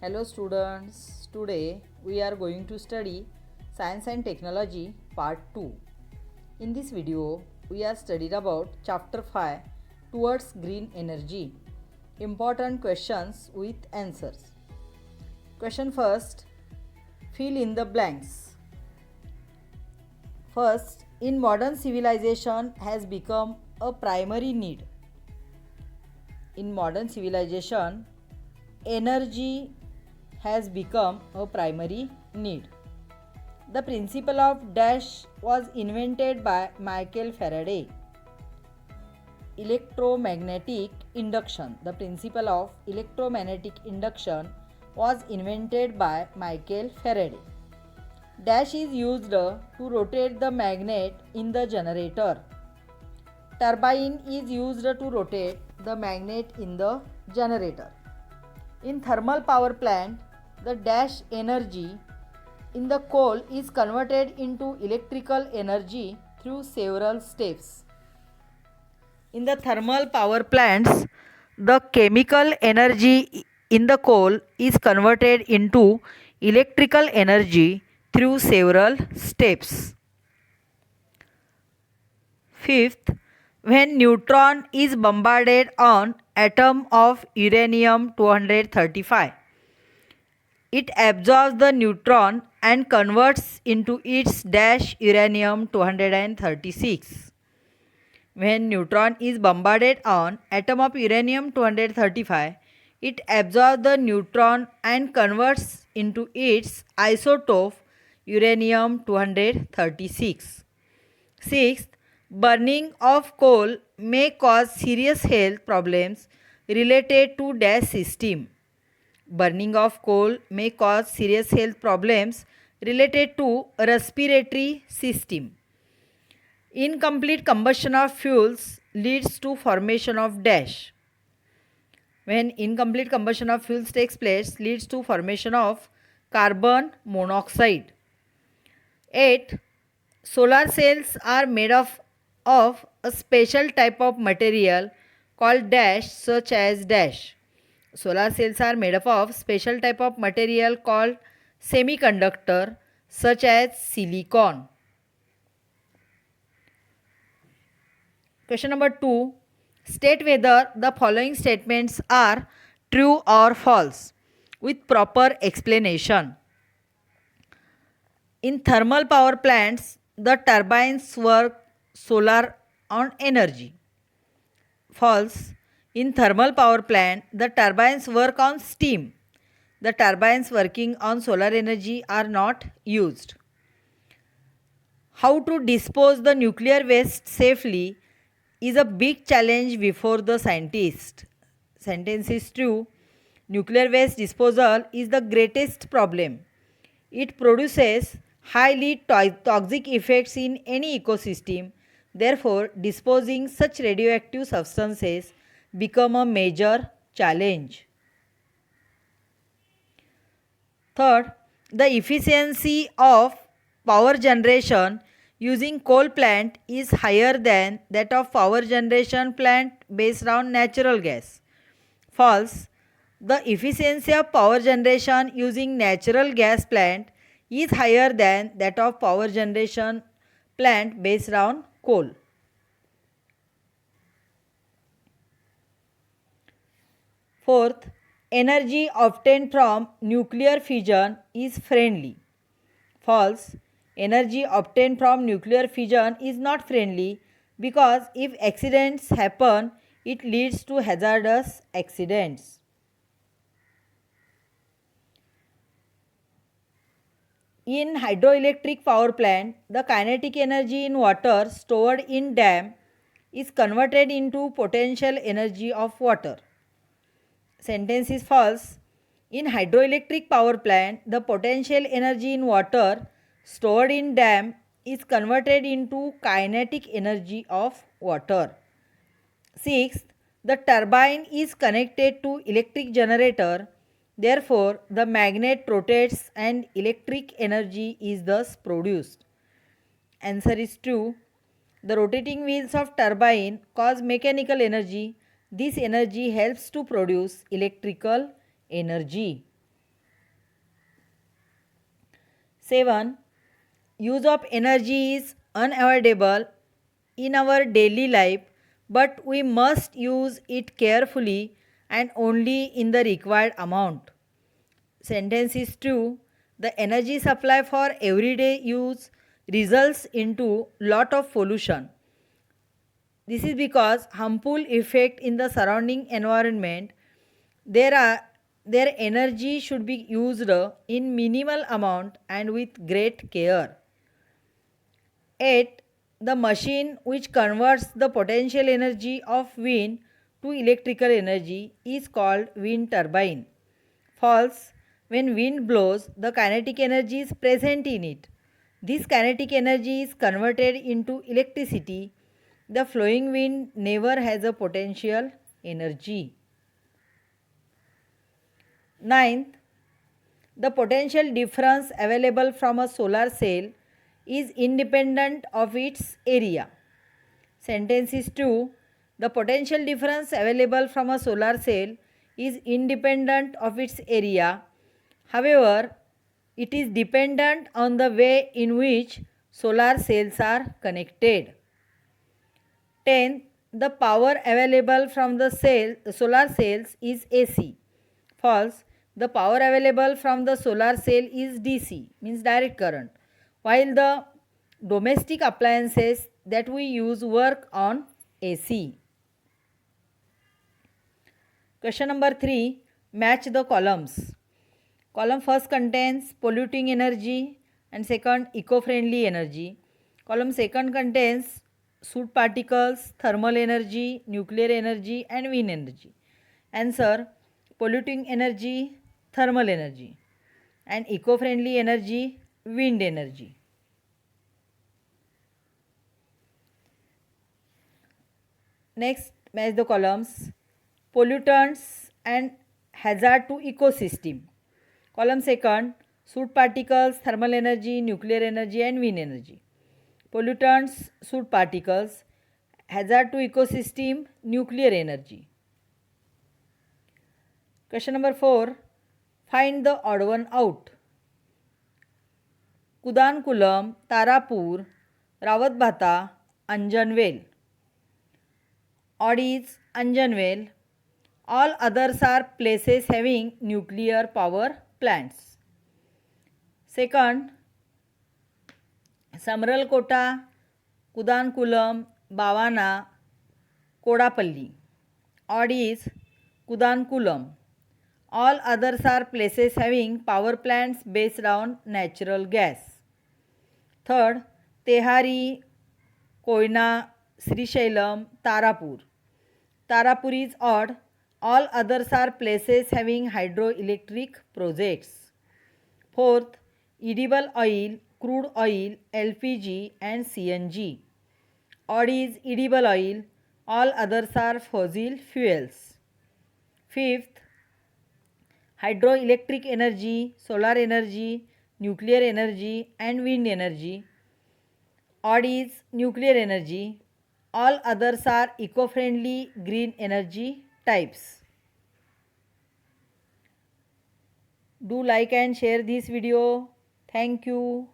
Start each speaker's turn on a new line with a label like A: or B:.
A: Hello students, today we are going to study Science and Technology Part 2. In this video, we are studied about Chapter 5 Towards Green Energy. Important questions with answers. Question first, fill in the blanks. First, in modern civilization has become a primary need. In modern civilization, energy has become a primary need. The principle of dash was invented by Michael Faraday. Electromagnetic induction. The principle of electromagnetic induction was invented by Michael Faraday. Dash is used to rotate the magnet in the generator. Turbine is used to rotate the magnet in the generator. In thermal power plant, the dash energy in the coal is converted into electrical energy through several steps. In the thermal power plants, the chemical energy in the coal is converted into electrical energy through several steps. Fifth, when neutron is bombarded on atom of uranium 235, it absorbs the neutron and converts into its dash uranium 236. When neutron is bombarded on atom of uranium 235, it absorbs the neutron and converts into its isotope uranium 236. Sixth, burning of coal may cause serious health problems related to dash system. Burning of coal may cause serious health problems related to respiratory system. Incomplete combustion of fuels leads to formation of dash. When incomplete combustion of fuels takes place, leads to formation of carbon monoxide. 8. Solar cells are made of a special type of material called dash such as dash. Solar cells are made up of special type of material called semiconductor such as silicon. Question number 2. State whether the following statements are true or false with proper explanation. In thermal power plants, the turbines work solar on energy. False. In thermal power plant, the turbines work on steam. The turbines working on solar energy are not used. How to dispose the nuclear waste safely is a big challenge before the scientists. Sentence is true. Nuclear waste disposal is the greatest problem. It produces highly toxic effects in any ecosystem. Therefore, disposing such radioactive substances become a major challenge. Third, the efficiency of power generation using coal plant is higher than that of power generation plant based on natural gas. False. The efficiency of power generation using natural gas plant is higher than that of power generation plant based on coal. Fourth, energy obtained from nuclear fission is friendly. False. Energy obtained from nuclear fission is not friendly because if accidents happen, it leads to hazardous accidents. In hydroelectric power plant, the kinetic energy in water stored in dam is converted into potential energy of water. Sentence is false. In hydroelectric power plant, the potential energy in water stored in dam is converted into kinetic energy of water. Sixth, the turbine is connected to electric generator. Therefore, the magnet rotates and electric energy is thus produced. Answer is true. The rotating wheels of turbine cause mechanical energy. This energy helps to produce electrical energy. 7. Use of energy is unavoidable in our daily life, but we must use it carefully and only in the required amount. Sentence is true. The energy supply for everyday use results into lot of pollution. This is because harmful effect in the surrounding environment. Their energy should be used in minimal amount and with great care. 8. The machine which converts the potential energy of wind to electrical energy is called wind turbine. False. When wind blows, the kinetic energy is present in it. This kinetic energy is converted into electricity. The flowing wind never has a potential energy. 9th, the potential difference available from a solar cell is independent of its area. Sentence is true. The potential difference available from a solar cell is independent of its area. However, it is dependent on the way in which solar cells are connected. 10th, the power available from the solar cells is AC. False. The power available from the solar cell is DC, means direct current, while the domestic appliances that we use work on AC. Question number 3. Match the columns. Column first contains polluting energy and second eco-friendly energy. Column second contains soot particles, thermal energy, nuclear energy and wind energy. Answer: polluting energy, thermal energy, and eco-friendly energy, wind energy. Next, match the columns. Pollutants and hazard to ecosystem. Column second, soot particles, thermal energy, nuclear energy and wind energy. Pollutants, soot particles, hazard to ecosystem, nuclear energy. Question number 4. Find the odd one out. Kudankulam, Tarapur, Rawatbhata, Anjanvel. Odd is Anjanvel. All others are places having nuclear power plants. Second, Samralkota, Kudankulam, Bavana, Kodapalli. Odd is Kudankulam. All others are places having power plants based on natural gas. Third, Tehari, Koyna, Srisailam, Tarapur. Tarapur is odd. All others are places having hydroelectric projects. Fourth, edible oil, crude oil, LPG and CNG. Odd is edible oil. All others are fossil fuels. Fifth, hydroelectric energy, solar energy, nuclear energy and wind energy. Odd is nuclear energy. All others are eco-friendly green energy types. Do like and share this video. Thank you.